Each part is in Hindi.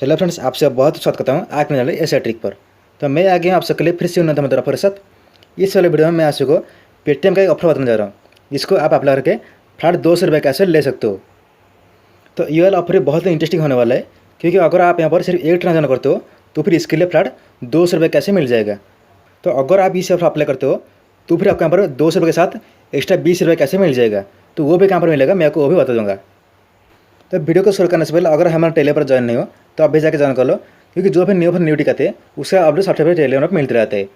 हेलो फ्रेंड्स, आपसे बहुत स्वागत करता हूँ आज मैं ऐसे ट्रिक पर। तो मैं आ गया हूँ आप सबके लिए फिर से उन्नत मदर ऑफर के साथ। इस वाले वीडियो में मैं आप सबको पेटीएम का एक ऑफर बताने जा रहा हूँ, जिसको आप अप्लाई करके फ्लैट 200 रुपये कैसे ले सकते हो। तो ये वाला ऑफर बहुत ही इंटरेस्टिंग होने वाला है, क्योंकि अगर आप यहाँ पर सिर्फ एक ट्रांजेक्शन करते हो तो फिर इसके लिए फ्लैट 200 रुपये कैसे मिल जाएगा। तो अगर आप इस ऑफर अप्लाई करते हो तो फिर आपको यहाँ पर 200 रुपये के साथ एक्स्ट्रा 20 रुपये कैसे मिल जाएगा, तो वो भी कहाँ पर मिलेगा मैं आपको वो भी बता दूँगा। तो वीडियो को शुरू करने से पहले अगर हमारे टेलीग्राम पर ज्वाइन नहीं हो तो आप भी जाकर ज्वाइन कर लो, क्योंकि जो भी न्यू दिखाते हैं उसका अपडेट सबसे पहले टेलीग्राम पर मिलते रहते हैं।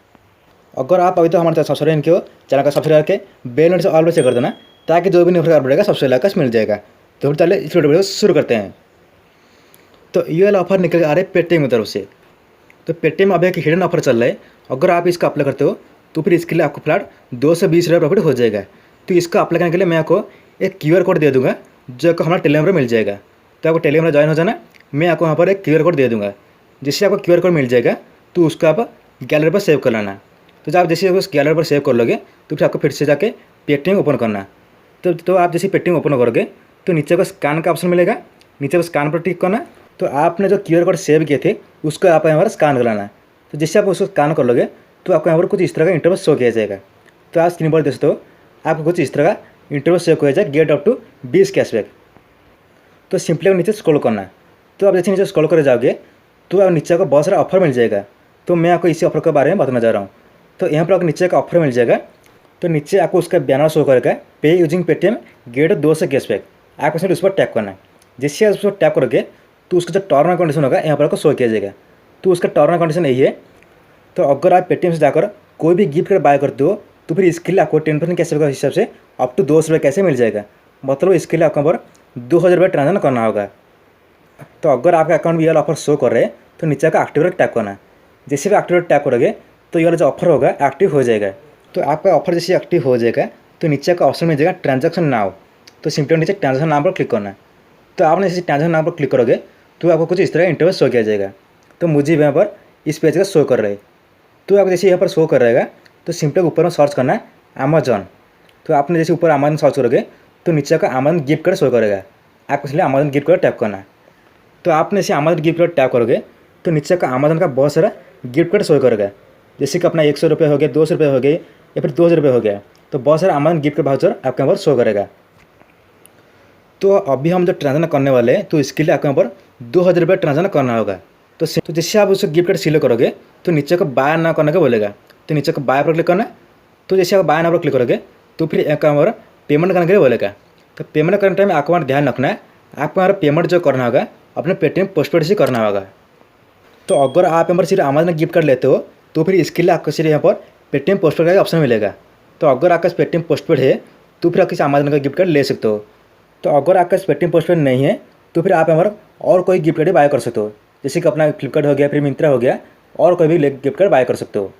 अगर आप अभी तो हमारे साथ सब्सक्राइब किया हो, चैनल का सब्सक्राइब करके बेल नोटिफिकेशन ऑल पे चेक कर देना, ताकि जो भी न्यू अपडेट बढ़ेगा सबसे पहले मिल जाएगा। तो फिर चलिए इस वीडियो को शुरू करते हैं। तो ये वाला ऑफर निकल आ रहा है पेटीएम की तरफ से। तो पेटीएम अभी एक हिडन ऑफर चल रहा है, अगर आप इसका अप्लाई करते हो तो फिर इसके लिए आपको फ्लैट 220 रुपये प्रॉफिट हो जाएगा। तो इसका अप्लाई करने के लिए मैं आपको एक QR कोड दे दूँगा, जो आपको हमारा टेलीग्राम पर मिल जाएगा। तो आपको टेलीग्राम में ज्वाइन हो जाना, मैं आपको वहाँ पर एक QR कोड दे दूँगा, जिससे आपको QR कोड मिल जाएगा। तो उसका आप गैलरी पर सेव कर लेना। तो जब आप जैसे उस गैलरी पर सेव कर लोगे तो फिर आपको फिर से जाके पेटीएम ओपन करना। तो आप जैसे पेटीएम ओपन करोगे तो नीचे को स्कैन का ऑप्शन मिलेगा, नीचे को स्कैन पर क्लिक करना। तो आपने जो QR कोड सेव किए थे उसको आप यहाँ पर स्कैन कर लेना। तो जिससे आप उसको स्कैन कर लोगे तो आपको यहाँ पर कुछ इस तरह का इंटरव्यू शो किया जाएगा। तो आप स्क्रीन पर देख सकते हो आपको कुछ इस तरह का इंटरव्यू शो किया जाएगा, गेट अप टू 20 कैशबैक। तो सिंपली नीचे स्क्रॉल करना। तो आप जैसे नीचे स्क्रॉल कर जाओगे तो आप नीचे को बहुत सारा ऑफर मिल जाएगा। तो मैं आपको इसी ऑफर के बारे में बताना चाह रहा हूँ। तो यहाँ पर आपको नीचे का ऑफर मिल जाएगा। तो नीचे आपको उसका बैनर शो करेगा, पे यूजिंग पेटीएम गेट 200 कैशबैक। आपको सिर्फ उस पर टैप करना है। जिससे उस पर टैप करोगे तो उसका जो टर्म एंड कंडीशन होगा यहाँ पर आपको शो किया जाएगा। तो उसका टर्म एंड कंडीशन यही है। तो अगर आप पेटीएम से जाकर कोई भी गिफ्ट कार्ड बाय करते हो तो फिर इसके लिए आपको 10% कैशबैक के हिसाब से अप टू 200 रुपये कैसे मिल जाएगा। मतलब इसके लिए आपको यहाँ पर 2000 रुपये ट्रांजेक्शन करना होगा। तो अगर आपका अकाउंट में ये ऑफर शो कर रहे हैं तो नीचे का एक्टिवेट टैप करना है। जैसे भी एक्टिवेट टैप करोगे तो ये वाला जो ऑफर होगा एक्टिव हो जाएगा। तो आपका ऑफर जैसे एक्टिव हो जाएगा तो नीचे का ऑप्शन मिल जाएगा ट्रांजैक्शन नाउ। तो सिंपली नीचे ट्रांजैक्शन नाम पर क्लिक करना है। तो आपने जैसे ट्रांजैक्शन नाम पर क्लिक करोगे तो आपको कुछ इस तरह इंटरव्यू शो किया जाएगा। तो मुझे यहाँ पर इस पेज का शो कर रहा है। तो आप जैसे यहाँ पर शो कर रहेगा तो सिंपली ऊपर में सर्च करना है अमेजॉन। तो आपने जैसे ऊपर अमेजॉन सर्च करोगे तो नीचे का अमेजॉन गिफ्ट कार्ड शो करेगा। आपको इसलिए अमेजॉन गिफ्ट कार्ड टैप करना है। तो आपने इसे अमेजॉन गिफ्ट कार्ड टैप करोगे तो नीचे का अमेजॉन का बहुत सारा गिफ्ट कार्ड शो करेगा। जैसे कि अपना 100 रुपये हो गया, 200 रुपये हो गए या फिर 2000 रुपये हो गया। तो बहुत सारा अमेजॉन गिफ्ट कार्ड वाउचर आपके यहाँ पर शो करेगा। तो अभी हम जो ट्रांजेक्शन करने वाले हैं तो इसके लिए आपको यहाँ पर 2000 रुपये ट्रांजेक्शन करना होगा। तो जैसे आप उस गिफ्ट कार्ड सिलेक्ट करोगे तो नीचे को बाय ना करने का बोलेगा। तो नीचे को बाय पर क्लिक करना। तो जैसे आप बाय ना पर क्लिक करोगे तो फिर एक पर पेमेंट करने के लिए बोलेगा। तो पेमेंट करने टाइम आपको हमारा ध्यान रखना है, आपको हमारा पेमेंट जो करना होगा अपने पेटीएम पोस्टपेड से करना होगा। तो अगर आप यहाँ पर सिर्फ अमेजॉन गिफ्ट कार्ड लेते हो तो फिर इसके लिए आपको सिर्फ यहाँ पर पेटीएम पोस्टपेड का ऑप्शन मिलेगा। तो अगर आपका पेटीएम पोस्टपेड है तो फिर आप किसी अमेजॉन का गिफ्ट कार्ड ले सकते हो। तो अगर आपका पेटीएम पोस्टपेड नहीं है तो फिर आप यहाँ पर और कोई गिफ्ट कार्ड बाय कर सकते हो। जैसे कि अपना फ्लिपकार्ट हो गया, फिर मिंत्रा हो गया, और कोई भी गिफ्ट कार्ड बाय कर सकते हो।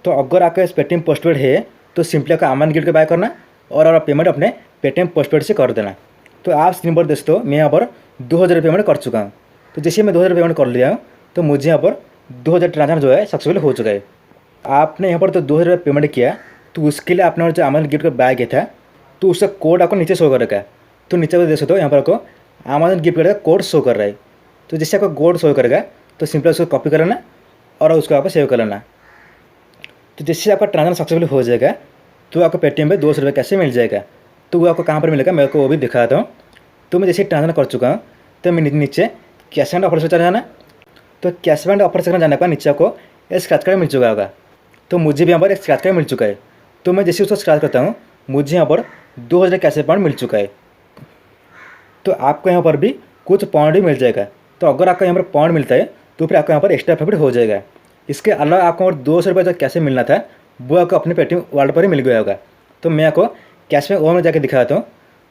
तो अगर आपका पेटीएम पोस्टपेड है तो सिंपली आपका अमेजॉन गिफ्ट कार्ड बाय करना और आप पेमेंट अपने पेटीएम पोस्टपेड से कर देना। तो आप स्क्रीन पर दोस्तों मैं यहाँ पर 2000 पेमेंट कर चुका हूँ। तो जैसे मैं 2000 पेमेंट कर लिया हूँ तो मुझे यहाँ पर 2000 ट्रांजेक्शन जो है सक्सेसफुल हो चुका है। आपने यहाँ पर तो 2000 पेमेंट किया तो उसके लिए आपने जो अमेजॉन गिफ्ट कार्ड बाय किया था तो उसका कोड आपको नीचे शो कर रखा है। तो नीचे को देख सकते हो यहाँ पर आपको अमेजॉन गिफ्ट कार्ड का कोड शो कर रहा है। तो जैसे आपको कोड शो करेगा तो सिंपली उसको कॉपी कर लेना और उसको आप सेव कर लेना। तो जैसे आपका ट्रांजेक्शन सक्सेसफुल हो जाएगा तो आपको पेटीएम पे 200 रुपये कैसे मिल जाएगा। तो वो आपको कहाँ पर मिलेगा मेरे को वो भी दिखाता हूँ। तो मैं जैसे ट्रांजेक्शन कर चुका हूँ तो मैं नीचे कैशबैक ऑफर से चला जाना। तो कैशबैक ऑफर से जाने पर नीचे आपको एक स्क्रैच कार्ड मिल चुका होगा। तो मुझे भी यहाँ पर एक स्क्रैच कार्ड मिल चुका है। तो मैं जैसे उसको स्क्रैच करता हूँ मुझे यहाँ पर 2000 कैशबैक पॉइंट मिल चुका है। तो आपको यहाँ पर भी कुछ पॉइंट भी मिल जाएगा। तो अगर आपका यहाँ पर पॉइंट मिलता है तो फिर आपको यहाँ पर एक्स्ट्रा प्रॉफिट हो जाएगा। इसके अलावा आपको और 200 रुपये जो कैसे मिलना था वो आपको अपने पेटीएम वॉलेट पर ही मिल गया होगा। तो मैं आपको कैशबैक और में जाकर दिखाता हूँ।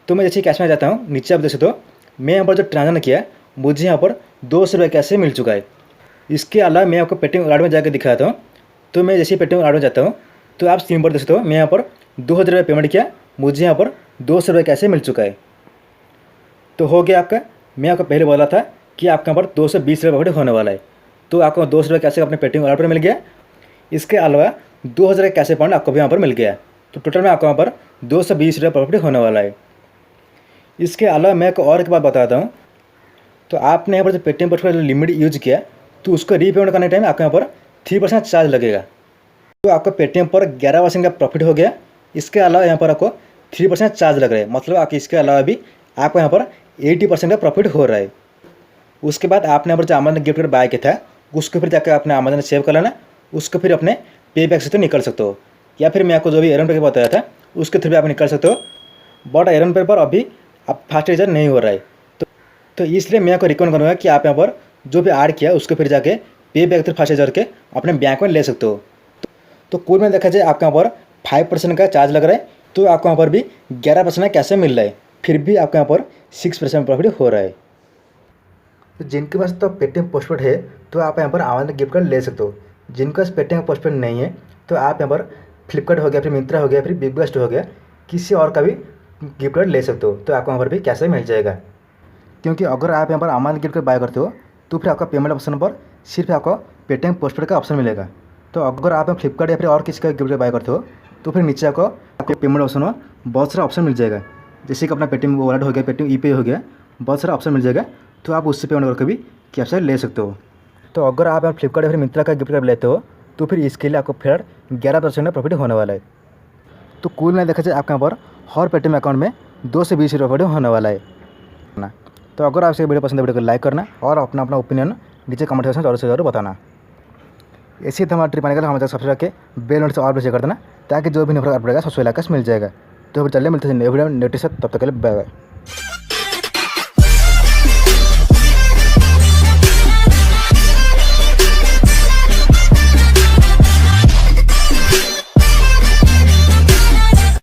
तो मैं जैसे कैशबैक जाता हूँ नीचे आप देख सकते हो मैं यहाँ पर जो ट्रांजेक्शन किया मुझे यहाँ पर 200 रुपये कैसे मिल चुका है। इसके अलावा मैं आपको पेटीएम वॉलेट में जाकर दिखाता हूँ। तो मैं जैसे पेटीएम वॉलेट में जाता हूँ तो आप स्क्रीन पर देख सकते हो मैं यहाँ पर 2000 रुपये पेमेंट किया, मुझे यहाँ पर 200 रुपये कैसे मिल चुका है। तो हो गया आपका। मैं आपको पहले बोला था कि आपका यहाँ पर 220 रुपये प्रॉफिट होने वाला है। तो आपको 200 रुपये कैसे अपने पेटीएम वॉलेट पर मिल गया। इसके अलावा 2000 कैसे पॉइंट आपको भी यहाँ पर मिल गया। तो टोटल में आपको यहाँ पर 220 रुपये प्रॉफिट होने वाला है। इसके अलावा मैं आपको और एक बात बताता हूँ। तो आपने यहाँ पर जो पेटीएम पोस्टपेड लिमिट यूज किया तो उसको रीपेमेंट करने टाइम आपके यहाँ पर 3% चार्ज लगेगा। तो आपका पेटीएम पर 11% का प्रॉफिट हो गया। इसके अलावा यहाँ पर आपको 3% चार्ज लग रहा है, मतलब आप इसके अलावा भी आपको यहाँ पर 80% का प्रॉफिट हो रहा है। उसके बाद आपने यहाँ पर जो अमेजन गिफ्ट कार्ड बाय किया था उसको फिर जाकर अपने अमेजन सेव कर लेना, उसको फिर अपने पे बैक से तो निकल सकते हो, या फिर मैं आपको जो भी एरन पे बताया था उसके थ्रू भी आप निकल सकते हो। बट एरन पे पर अभी आप फास्ट रिचार्ज नहीं हो रहा है, तो इसलिए मैं आपको रिकमेंड करूँगा कि आप यहाँ पर जो भी ऐड किया उसको फिर जाके पे बैक थ्रू फास्ट रिचार्ज के अपने बैंक में ले सकते हो। तो कुल में देखा जाए आपके यहाँ पर 5% का चार्ज लग रहा है, तो आपको यहाँ पर भी 11% कैसे मिल रहा है, फिर भी आपके यहाँ पर 6% प्रॉफिट हो रहा है। तो जिनके पास तो पेटीएम पोस्टपेड है तो आप यहाँ पर अमेजन गिफ्ट कार्ड ले सकते हो। जिनके पास पेटीएम पोस्टपेड नहीं है तो आप यहाँ पर फ्लिपकार्ट हो गया, फिर मिंत्रा हो गया, फिर बिग बास्केट हो गया, किसी और का भी गिफ्ट कार्ड ले सकते हो, तो आपको यहाँ पर भी कैसे मिल जाएगा। क्योंकि अगर आप यहाँ पर अमेजन गिफ्ट कार्ड बाय करते हो तो फिर आपका पेमेंट ऑप्शन पर सिर्फ आपको पेटीएम पोस्टपेड का ऑप्शन मिलेगा। तो अगर आप फ्लिपकार्ट या फिर और किसी का गिफ्ट कार्ड बाय करते हो तो फिर नीचे आपको पेमेंट ऑप्शन में बहुत सारा ऑप्शन मिल जाएगा, जैसे कि अपना पेटीएम वॉलेट हो गया, पेटीएम ईपे हो गया, बहुत सारा ऑप्शन मिल जाएगा, तो आप उससे पेमेंट करके भी कैप्चर ले सकते हो। तो अगर आप फ्लिपकार्ट या फिर मिंत्रा का गिफ्ट कार्ड लेते हो तो फिर इसके लिए आपको फिर 11% का प्रॉफिट होने वाला है। तो कुल में देखा जाए आपके यहाँ पर हर पेटीएम अकाउंट में 2 से 20 प्रॉफिट होने वाला है ना। तो अगर आपसे वीडियो पसंद है वीडियो को लाइक करना और अपना अपना ओपिनियन नीचे कमेंट सेक्शन ज़रूर से ज़रूर बताना। इसी तरह हमारा ट्रिप आने के लिए हमारे सब्सक्राइब करके बेल नोटिस और प्रेस कर देना, ताकि जो भी नंबर पड़ेगा सबसे लाइक मिल जाएगा। तो फिर चलिए मिलते हैं नए वीडियो नोटिस, तब तक के लिए बाय बाय।